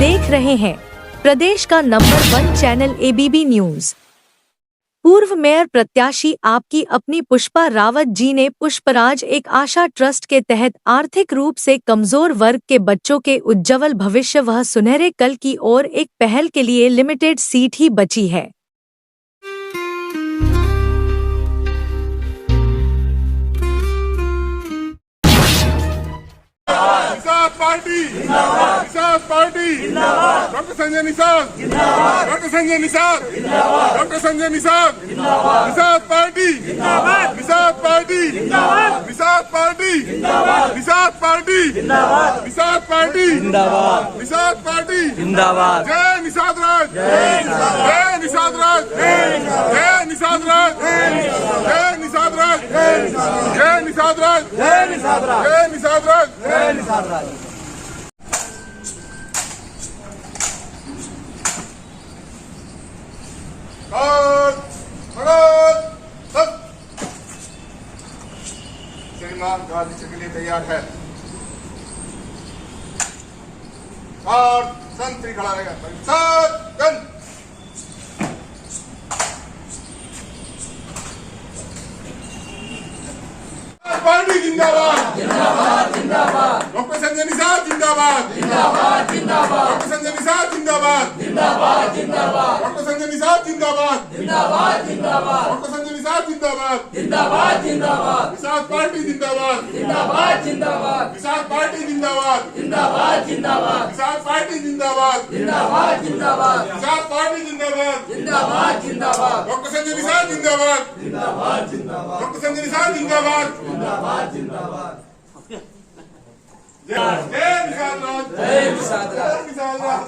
देख रहे हैं प्रदेश का नंबर 1 चैनल एबीपी न्यूज। पूर्व मेयर प्रत्याशी आपकी अपनी पुष्पा रावत जी ने पुष्पराज एक आशा ट्रस्ट के तहत आर्थिक रूप से कमजोर वर्ग के बच्चों के उज्ज्वल भविष्य व सुनहरे कल की ओर एक पहल के लिए लिमिटेड सीट ही बची है। Doctor Sanjay Nishad, doctor Sanjay Nishad, doctor Sanjay Nishad, Nishad party, Nishad party, Nishad party, Nishad party, Nishad party, Nishad party, जिंदाबाद। जय निषाद राज, जय निषाद राज, जय निषाद राज, जय निषाद राज, जय निषाद राज, जय निषाद राज, जय निषाद राज, जय निषाद राज। श्रीमान गांधी के लिए तैयार है और संतरी खड़ा रहेगा। पार्टी जिंदाबाद, जिंदाबाद, जिंदाबाद। डॉक्टर संजय निषाद जिंदाबाद, जिंदाबाद, जिंदाबाद। डॉक्टर संजय निषाद जिंदाबाद, जिंदाबाद, जिंदाबाद। डॉक्टर संजय निषाद जिंदाबाद, जिंदाबाद, जिंदाबाद। डॉक्टर संजय निषाद जिंदाबाद, जिंदाबाद, जिंदाबाद। निषाद पार्टी जिंदाबाद, जिंदाबाद, जिंदाबाद। निषाद पार्टी जिंदाबाद, जिंदाबाद, जिंदाबाद। निषाद पार्टी जिंदाबाद, जिंदाबाद, जिंदाबाद। निषाद पार्टी जिंदाबाद, जिंदाबाद, जिंदाबाद। डॉक्टर संजय निषाद जिंदाबाद, जिंदाबाद, जिंदाबाद। डॉक्टर संजय निषाद जिंदाबाद, जिंदाबाद, जिंदाबाद। जय निषाद राज, जय निषाद राज, जय निषाद राज।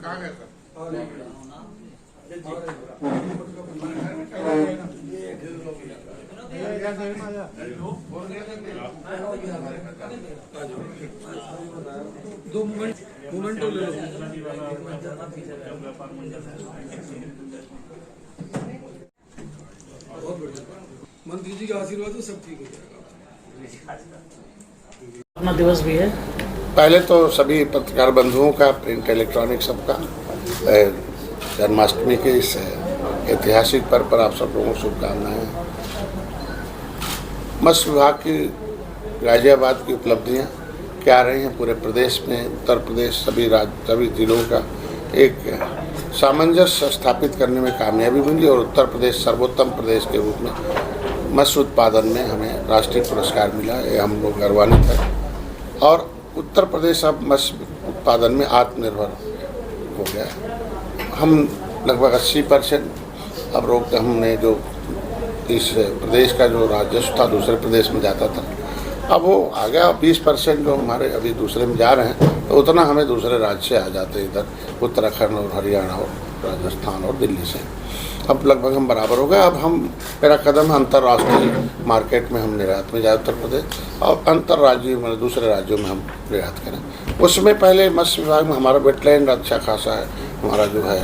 कहाँ गए सर? दो मोमेंट ले लो। मंत्री जी का आशीर्वाद तो सब ठीक हो जाएगा। अपना दिवस भी है। पहले तो सभी पत्रकार बंधुओं का, प्रिंट इलेक्ट्रॉनिक सबका जन्माष्टमी के इस ऐतिहासिक पर्व पर आप सब लोगों को शुभकामनाएं। मत्स्य विभाग की गाजियाबाद की उपलब्धियां क्या रही हैं पूरे प्रदेश में, उत्तर प्रदेश सभी जिलों का एक सामंजस्य स्थापित करने में कामयाबी मिली और उत्तर प्रदेश सर्वोत्तम प्रदेश के रूप में मत्स्य उत्पादन में हमें राष्ट्रीय पुरस्कार मिला। ये हम लोग गर्वान्वित हैं और उत्तर प्रदेश अब मत्स्य उत्पादन में आत्मनिर्भर हो गया। हम लगभग 80% अब रोक हमने जो इस प्रदेश का जो राजस्व था दूसरे प्रदेश में जाता था, अब वो आ गया। 20% जो हमारे अभी दूसरे में जा रहे हैं तो उतना हमें दूसरे राज्य से आ जाते हैं, इधर उत्तराखंड और हरियाणा और राजस्थान और दिल्ली से। अब लगभग हम बराबर हो गए। अब मेरा कदम अंतर्राष्ट्रीय मार्केट में हम निर्यात में जाए उत्तर प्रदेश और अंतर्राज्यीय मतलब दूसरे राज्यों में हम निर्यात करें। उसमें पहले मत्स्य विभाग में हमारा वेटलैंड अच्छा खासा है, हमारा जो है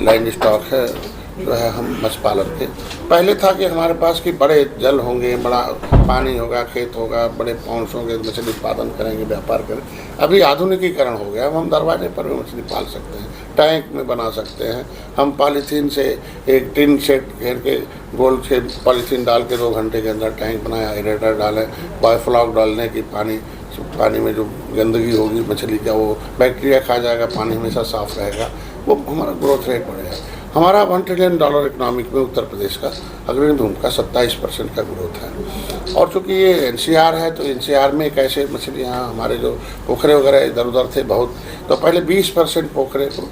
लैंड स्टॉक है जो है हम मत्स्य पालन के पहले था कि हमारे पास कि बड़े जल होंगे, बड़ा पानी होगा, खेत होगा, बड़े पॉन्ड्स होंगे, मछली उत्पादन करेंगे, व्यापार करें। अभी आधुनिकीकरण हो गया, अब हम दरवाजे पर भी मछली पाल सकते हैं, टैंक में बना सकते हैं। हम पॉलीथीन से एक टिन सेट घेर के गोल से पॉलीथीन डाल के 2 घंटे के अंदर टैंक बनाया, एरेटर डालें, बायोफ्लॉक डालने की पानी में जो गंदगी होगी मछली का वो बैक्टीरिया खा जाएगा, पानी हमेशा साफ रहेगा, वो हमारा ग्रोथ रेट बढ़ेगा। हमारा $1 ट्रिलियन इकोनॉमिक में उत्तर प्रदेश का अग्रणी भूमिका 27% का ग्रोथ है। और चूँकि ये एनसीआर है तो एनसीआर में कैसे मछलियाँ हमारे जो पोखरे वगैरह इधर उधर थे बहुत, तो पहले 20% पोखरे को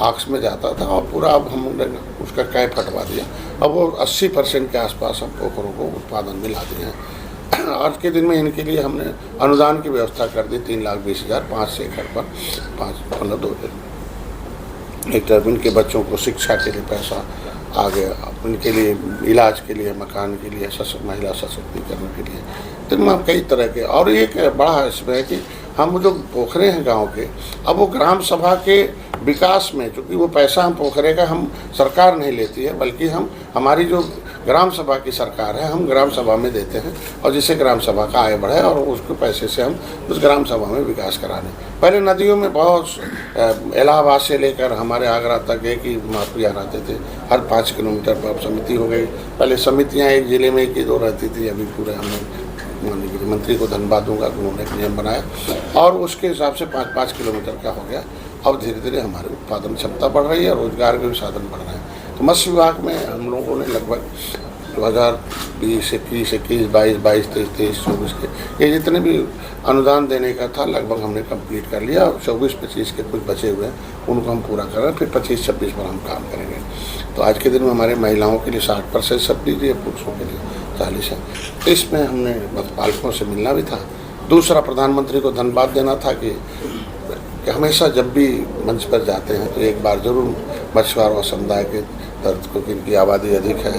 आक्स में जाता था और पूरा अब हमने उसका कैप हटवा दिया। अब वो 80% के आसपास हम पोखरों को उत्पादन में ला दिए हैं। आज के दिन में इनके लिए हमने अनुदान की व्यवस्था कर दी 3,20,000 5 एकड़ पर 5 एक तरफ इनके बच्चों को शिक्षा के लिए पैसा आ गया, इनके लिए इलाज के लिए, मकान के लिए, महिला सशक्तिकरण के लिए, तो कई तरह के। और एक बड़ा इसमें है कि हम जो पोखरे हैं गांव के, अब वो ग्राम सभा के विकास में, चूँकि वो पैसा हम पोखरे का हम सरकार नहीं लेती है, बल्कि हमारी जो ग्राम सभा की सरकार है, हम ग्राम सभा में देते हैं और जिससे ग्राम सभा का आय बढ़े और उसके पैसे से हम उस ग्राम सभा में विकास कराने। पहले नदियों में बहुत इलाहाबाद से लेकर हमारे आगरा तक एक ही माफिया रहते थे, हर 5 किलोमीटर पर अब समिति हो गई। पहले समितियाँ एक ज़िले में 1 ही 2 रहती थी, अभी पूरे हमने माननीय गृहमंत्री को धन्यवाद दूंगा कि उन्होंने एक नियम बनाया और उसके हिसाब से 5-5 किलोमीटर का हो गया। अब धीरे धीरे हमारी उत्पादन क्षमता बढ़ रही है, रोजगार के भी साधन बढ़ रहे हैं। तो मत्स्य विभाग में हम लोगों ने लगभग 2020, 21, 22, 23, 24 के ये जितने भी अनुदान देने का था लगभग हमने कंप्लीट कर लिया। 24-25 के कुछ बचे हुए हैं उनको हम पूरा कर रहे हैं, फिर 25-26 पर हम काम करेंगे। तो आज के दिन में हमारे महिलाओं के लिए 60% सब्सिडी है, पुरुषों के लिए 40 है। इसमें हमने मत्स्यपालकों से मिलना भी था। दूसरा, प्रधानमंत्री को धन्यवाद देना था कि हमेशा जब भी मंच पर जाते हैं तो एक बार जरूर मछुआरा और समुदाय के दर्द को, जिनकी आबादी अधिक है,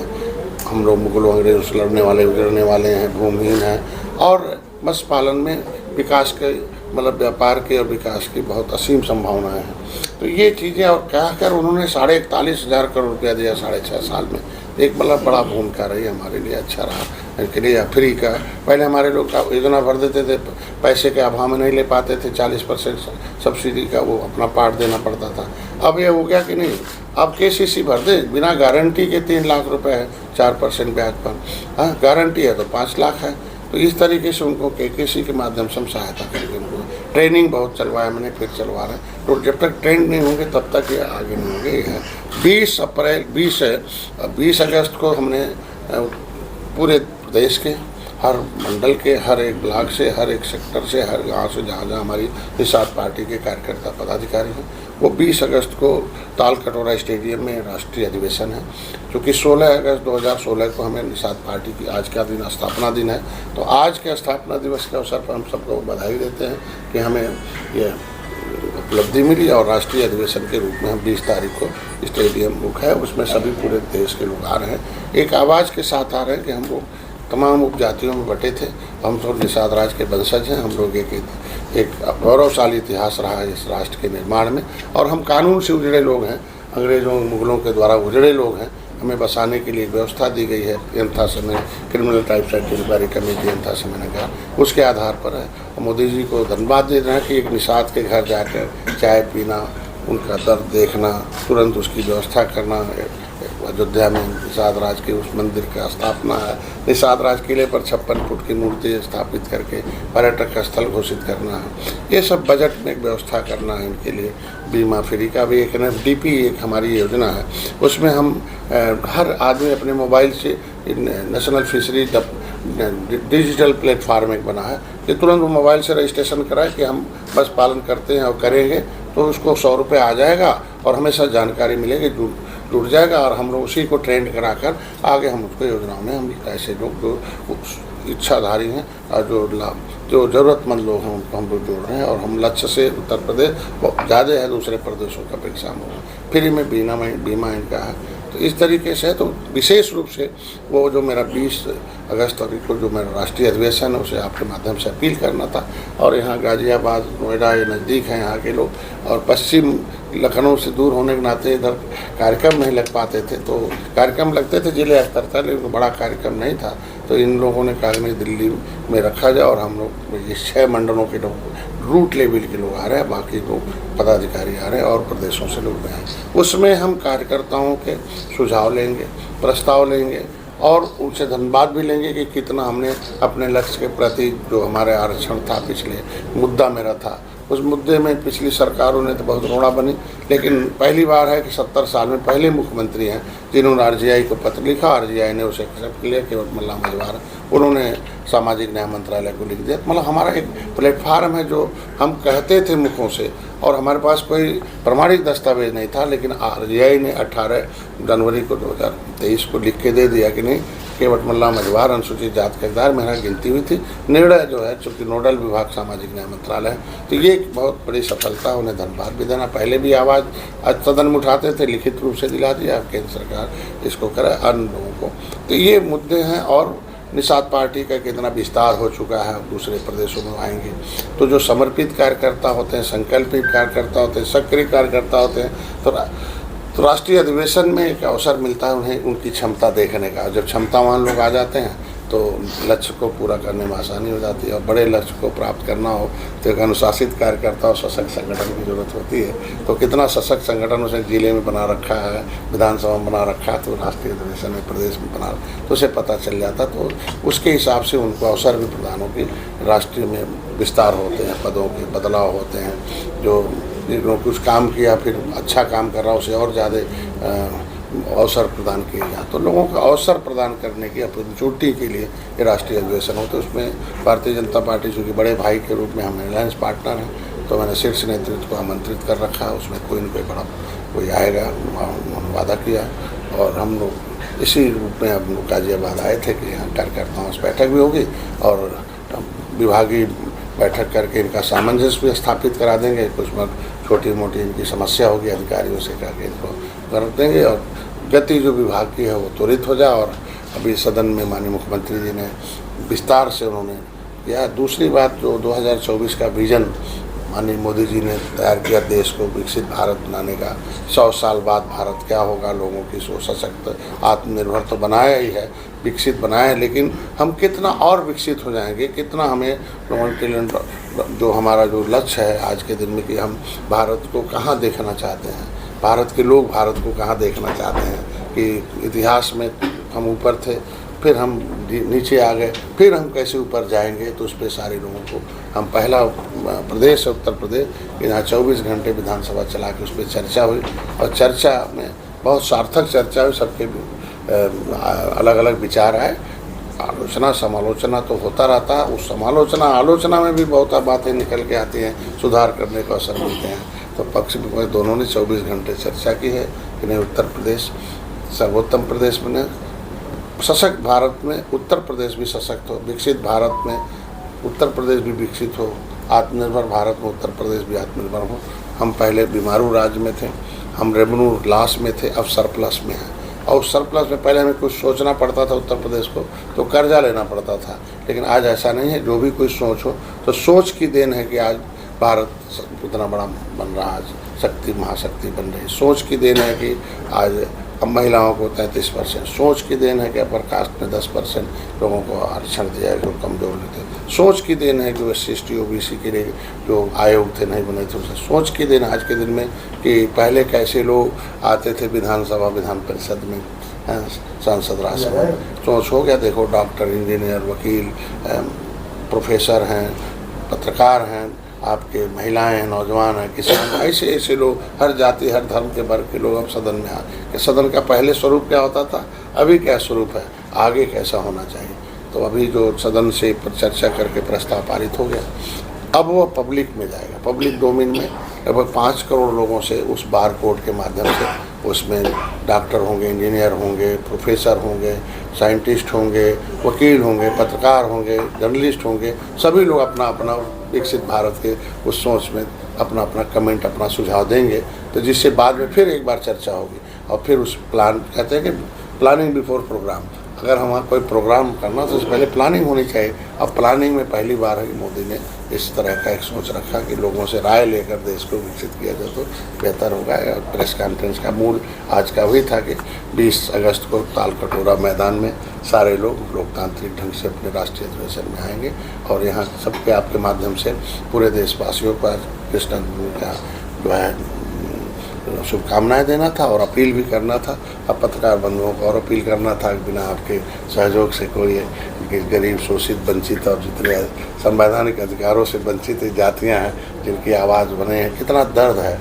हम लोग मुगलों अंग्रेजों से लड़ने वाले उजड़ने वाले हैं, भूमिहीन हैं और मत्स्य पालन में विकास के मतलब व्यापार के और विकास की बहुत असीम संभावनाएं हैं। तो ये चीज़ें और क्या कर उन्होंने 41,500 करोड़ रुपया दिया 6.5 साल में। एक मतलब बड़ा भूमिका रही हमारे लिए, अच्छा रहा इनके लिए। फ्री का पहले हमारे लोग योजना भर देते थे, पैसे के अभाव में नहीं ले पाते थे, 40% सब्सिडी का वो अपना पार्ट देना पड़ता था। अब ये हो गया कि नहीं, अब KCC भर दे बिना गारंटी के 3 लाख रुपए है 4% ब्याज पर। हाँ, गारंटी है तो 5 लाख है। तो इस तरीके से उनको KKC के माध्यम से हम सहायता करेंगे। उनको ट्रेनिंग बहुत चलवाया मैंने, फिर चलवा रहे हैं। तो जब तक ट्रेंड नहीं होंगे तब तक ये आगे नहीं होंगे। ये है 20 अगस्त को हमने पूरे प्रदेश के हर मंडल के हर एक ब्लॉक से, हर एक सेक्टर से, हर गांव से जहाँ जहाँ हमारी निषाद पार्टी के कार्यकर्ता पदाधिकारी हैं, वो 20 अगस्त को ताल कटोरा स्टेडियम में राष्ट्रीय अधिवेशन है। क्योंकि 16 अगस्त 2016 को हमें निषाद पार्टी की आज का दिन स्थापना दिन है। तो आज के स्थापना दिवस के अवसर पर हम सबको बधाई देते हैं कि हमें ये उपलब्धि मिली और राष्ट्रीय अधिवेशन के रूप में हम 20 तारीख को स्टेडियम बुक है, उसमें सभी पूरे देश के लोग आ रहे हैं। एक आवाज़ के साथ आ रहे हैं कि हम लोग तमाम उपजातियों में बटे थे, हम तो निषाद राज के वंशज हैं। हम लोग एक गौरवशाली इतिहास रहा है इस राष्ट्र के निर्माण में और हम कानून से उजड़े लोग हैं, अंग्रेज़ों मुगलों के द्वारा उजड़े लोग हैं। हमें बसाने के लिए व्यवस्था दी गई है, यंथा समय criminal types act inquiry committee यंथा समय ने कहा, उसके आधार पर है। और मोदी जी को धन्यवाद दे रहे हैं कि एक निषाद के घर जाकर चाय पीना, उनका दर्द देखना, तुरंत उसकी व्यवस्था करना। अयोध्या में निषाद राज के उस मंदिर का स्थापना है, निषाद राज किले पर 56 फुट की मूर्ति स्थापित करके पर्यटक का स्थल घोषित करना है। ये सब बजट में एक व्यवस्था करना है इनके लिए। बीमा फ्री का भी एक NFDP एक हमारी योजना है, उसमें हम हर आदमी अपने मोबाइल से नेशनल फिशरी डिजिटल प्लेटफार्म एक बना है कि तुरंत वो मोबाइल से रजिस्ट्रेशन कराए कि हम बस पालन करते हैं और करेंगे, तो उसको 100 रुपये आ जाएगा और हमेशा जानकारी मिलेगी, जुड़ जाएगा और हम लोग उसी को ट्रेंड कराकर आगे हम उसको योजनाओं में हम ऐसे लोग जो इच्छाधारी हैं और जो ज़रूरतमंद लोग हैं उनको हम लोग जोड़ रहे हैं। और हम लक्ष्य से उत्तर प्रदेश बहुत ज़्यादा है दूसरे प्रदेशों का अपेक्षा में, फ्री में बीमा इनका है। तो इस तरीके से तो विशेष रूप से वो जो मेरा 20 अगस्त को जो मेरा राष्ट्रीय अधिवेशन है उसे आपके माध्यम से अपील करना था। और यहाँ गाज़ियाबाद, नोएडा ये नज़दीक हैं यहाँ के लोग और पश्चिम लखनऊ से दूर होने के नाते इधर कार्यक्रम नहीं लग पाते थे। तो कार्यक्रम लगते थे जिले स्तर पर, लेकिन बड़ा कार्यक्रम नहीं था। तो इन लोगों ने कहा नहीं दिल्ली में रखा जाए और हम लोग ये 6 मंडलों के लोग रूट लेवल के लोग आ रहे हैं, बाकी लोग पदाधिकारी आ रहे हैं और प्रदेशों से लोग आए हैं। उसमें हम कार्यकर्ताओं के सुझाव लेंगे, प्रस्ताव लेंगे और उनसे धन्यवाद भी लेंगे कि कितना हमने अपने लक्ष्य के प्रति जो हमारे आरक्षण था, पिछले मुद्दा मेरा था, उस मुद्दे में पिछली सरकारों ने तो बहुत रोड़ा बनी, लेकिन पहली बार है कि 70 साल में पहले मुख्यमंत्री हैं जिन्होंने RGI को पत्र लिखा, RGI ने उसे एक्सेप्ट किया कि मल्ला मजवार उन्होंने सामाजिक न्याय मंत्रालय को लिख दिया। मतलब हमारा एक प्लेटफार्म है जो हम कहते थे मुखों से और हमारे पास कोई प्रमाणिक दस्तावेज नहीं था, लेकिन RGI ने 18 जनवरी को 2023 को लिख के दे दिया कि नहीं केवट मल्ला मझवार अनुसूचित जात के हकदार मेरा गिनती हुई थी। निर्णय जो है चूँकि नोडल विभाग सामाजिक न्याय मंत्रालय है, तो ये एक बहुत बड़ी सफलता, उन्हें धन्यवाद भी देना। पहले भी आवाज़ आज सदन में उठाते थे, लिखित रूप से दिला दिया, अब केंद्र सरकार इसको करे अन्य लोगों को। तो ये मुद्दे हैं और निषाद पार्टी का कितना विस्तार हो चुका है, दूसरे प्रदेशों में आएंगे तो जो समर्पित कार्यकर्ता होते हैं, संकल्पित कार्यकर्ता होते हैं, सक्रिय कार्यकर्ता होते हैं, तो तो राष्ट्रीय अधिवेशन में एक अवसर मिलता है उन्हें उनकी क्षमता देखने का। जब क्षमतावान लोग आ जाते हैं तो लक्ष्य को पूरा करने में आसानी हो जाती है, और बड़े लक्ष्य को प्राप्त करना हो तो एक अनुशासित कार्यकर्ता और सशक्त संगठन की जरूरत होती है। तो कितना सशक्त संगठन उसे जिले में बना रखा है, विधानसभा में बना रखा है, तो राष्ट्रीय अधिवेशन में प्रदेश में बना, तो उसे पता चल जाता। तो उसके हिसाब से उनको अवसर भी प्रदान हो कि राष्ट्रीय में विस्तार होते हैं, पदों के बदलाव होते हैं, जो कुछ काम किया फिर अच्छा काम कर रहा उसे और ज़्यादा अवसर प्रदान किए जाए। तो लोगों को अवसर प्रदान करने की अपनी चोटी के लिए ये राष्ट्रीय अधिवेशन होते हैं। उसमें भारतीय जनता पार्टी चूँकि बड़े भाई के रूप में हम अलायंस पार्टनर हैं, तो मैंने शीर्ष नेतृत्व को आमंत्रित कर रखा है। उसमें कोई न कोई बड़ा कोई आएगा, हम वादा किया, और हम लोग इसी रूप में हम लोग गाजियाबाद आए थे कि यहाँ कार्यकर्ताओं से बैठक भी होगी और विभागीय बैठक करके इनका सामंजस्य भी स्थापित करा देंगे। कुछ छोटी मोटी इनकी समस्या होगी अधिकारियों से करके इनको कर देंगे, और गति जो विभाग की है वो त्वरित हो जाए। और अभी सदन में माननीय मुख्यमंत्री जी ने विस्तार से उन्होंने किया। दूसरी बात, जो 2024 का विजन माननीय मोदी जी ने तैयार किया देश को विकसित भारत बनाने का, 100 साल बाद भारत क्या होगा, लोगों की सोच सशक्त आत्मनिर्भर तो बनाया ही है, विकसित बनाया है, लेकिन हम कितना और विकसित हो जाएंगे, कितना हमें लोगों के लिए जो हमारा जो लक्ष्य है आज के दिन में कि हम भारत को कहाँ देखना चाहते हैं, भारत के लोग भारत को कहाँ देखना चाहते हैं, कि इतिहास में हम ऊपर थे, फिर हम नीचे आ गए, फिर हम कैसे ऊपर जाएंगे। तो उस पर सारे लोगों को हम पहला प्रदेश है उत्तर प्रदेश, यहाँ 24 घंटे विधानसभा चला के उस पर चर्चा हुई, और चर्चा में बहुत सार्थक चर्चा हुई, सबके अलग अलग विचार आए। आलोचना समालोचना तो होता रहता है, उस समालोचना आलोचना में भी बहुत बातें निकल के आती हैं, सुधार करने का अवसर मिलते हैं। तो पक्ष विपक्ष दोनों ने 24 घंटे चर्चा की है कि नहीं उत्तर प्रदेश सर्वोत्तम प्रदेश बने, सशक्त भारत में उत्तर प्रदेश भी सशक्त हो, विकसित भारत में उत्तर प्रदेश भी विकसित हो, आत्मनिर्भर भारत में उत्तर प्रदेश भी आत्मनिर्भर हो। हम पहले बीमारू राज्य में थे, हम रेवेन्यू लॉस में थे, अब सरप्लस में हैं। और सरप्लस में पहले हमें कुछ सोचना पड़ता था उत्तर प्रदेश को, तो कर्जा लेना पड़ता था, लेकिन आज ऐसा नहीं है। जो भी कोई सोच हो, तो सोच की देन है कि आज भारत उतना बड़ा बन रहा, आज शक्ति महाशक्ति बन रही। सोच की देन है कि आज अब महिलाओं को 33%, सोच की देन है कि अपर कास्ट में 10% लोगों को आरक्षण दिया जो कमजोर थे, सोच की देन है कि वो SC OBC के लिए जो आयोग थे नहीं बने थे, उसे सोच की देन आज के दिन में कि पहले कैसे लोग आते थे विधानसभा विधान परिषद में, सांसद राज्यसभा, सोच हो गया। देखो डॉक्टर, इंजीनियर, वकील, प्रोफेसर हैं, पत्रकार हैं, आपके महिलाएं हैं, नौजवान हैं, किसान, ऐसे ऐसे लोग, हर जाति हर धर्म के वर्ग के लोग अब सदन में आए। सदन का पहले स्वरूप क्या होता था, अभी क्या स्वरूप है, आगे कैसा होना चाहिए। तो अभी जो सदन से चर्चा करके प्रस्ताव पारित हो गया, अब वो पब्लिक में जाएगा, पब्लिक डोमेन में लगभग 5 करोड़ लोगों से उस बार कोड के माध्यम से उसमें डॉक्टर होंगे, इंजीनियर होंगे, प्रोफेसर होंगे, साइंटिस्ट होंगे, वकील होंगे, पत्रकार होंगे, जर्नलिस्ट होंगे, सभी लोग अपना अपना विकसित भारत के उस सोच में अपना अपना कमेंट, अपना सुझाव देंगे। तो जिससे बाद में फिर एक बार चर्चा होगी, और फिर उस प्लान, कहते हैं कि प्लानिंग बिफोर प्रोग्राम, अगर हमारा कोई प्रोग्राम करना तो उससे पहले प्लानिंग होनी चाहिए। अब प्लानिंग में पहली बार है कि मोदी ने इस तरह का एक सोच रखा कि लोगों से राय लेकर देश को विकसित किया जाए तो बेहतर होगा। और प्रेस कॉन्फ्रेंस का मूल आज का वही था कि 20 अगस्त को तालकटोरा मैदान में सारे लोग लोकतांत्रिक ढंग से अपने राष्ट्रीय अधिवेशन में आएंगे, और यहाँ सबके आपके माध्यम से पूरे देशवासियों को कृष्ण का जो है शुभकामनाएं देना था और अपील भी करना था। अब पत्रकार बंधुओं को और अपील करना था कि बिना आपके सहयोग से कोई गरीब, शोषित, वंचित और जितने संवैधानिक अधिकारों से वंचित जातियां हैं जिनकी आवाज़ बने हैं, कितना दर्द है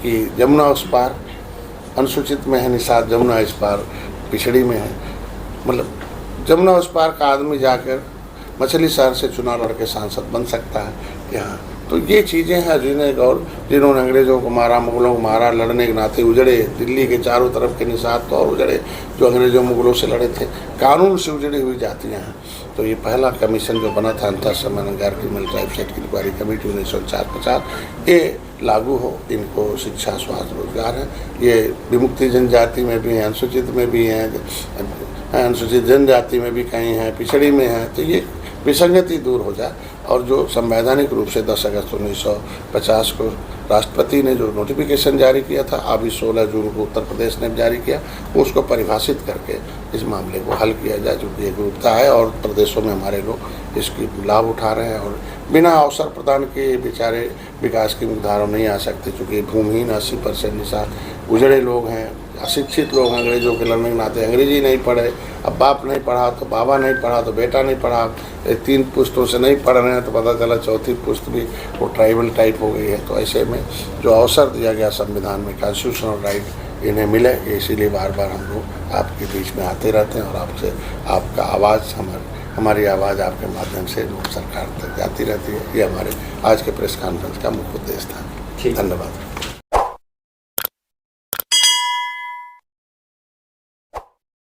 कि जमुना उस पार अनुसूचित में है निषाद, जमुना इस पार पिछड़ी में है। मतलब जमुना उस पार का आदमी जाकर मछली शहर से चुनाव लड़के सांसद बन सकता है यहाँ। तो ये चीज़ें हैं जिन्होंने अंग्रेज़ों को मारा, मुगलों को मारा, लड़ने के नाते उजड़े, दिल्ली के चारों तरफ के निषाद तो और उजड़े जो अंग्रेज़ों मुगलों से लड़े थे, कानून से उजड़ी हुई जातियाँ हैं। तो ये पहला कमीशन जो बना था अंतर समन्वय क्रिमिनल ट्राइब सेट की इंक्वायरी कमेटी 1904-50, ये लागू हो। इनको शिक्षा, स्वास्थ्य, रोजगार है, ये विमुक्ति जनजाति में भी हैं, अनुसूचित में भी हैं, अनुसूचित जनजाति में भी कहीं हैं, पिछड़ी में हैं। तो ये विसंगति दूर हो जाए और जो संवैधानिक रूप से 10 अगस्त 1950 को राष्ट्रपति ने जो नोटिफिकेशन जारी किया था, अभी 16 जून को उत्तर प्रदेश ने जारी किया, उसको परिभाषित करके इस मामले को हल किया जाए, जो कि एकरूपता है और प्रदेशों में हमारे लोग इसकी लाभ उठा रहे हैं और बिना अवसर प्रदान के बेचारे विकास की मुख्यधारा नहीं आ सकते, चूँकि भूमिहीन 80% निशान उजड़े लोग हैं, अशिक्षित लोग हैं, अंग्रेजों के लड़ने के नाते अंग्रेजी नहीं पढ़े, अब बाप नहीं पढ़ा तो बाबा नहीं पढ़ा तो बेटा नहीं पढ़ा, 3 पुश्तों से नहीं पढ़ रहे हैं तो पता चला चौथी पुश्त भी वो ट्राइबल टाइप हो गई है। तो ऐसे में जो अवसर दिया गया संविधान में, कॉन्स्टिट्यूशनल राइट इन्हें मिले, इसीलिए बार बार हम लोग आपके बीच में आते रहते हैं और आपसे आपका आवाज़ हमारी आवाज़ आपके माध्यम से लोग सरकार तक जाती रहती है। ये हमारे आज के प्रेस कॉन्फ्रेंस का मुख्य उद्देश्य था। धन्यवाद।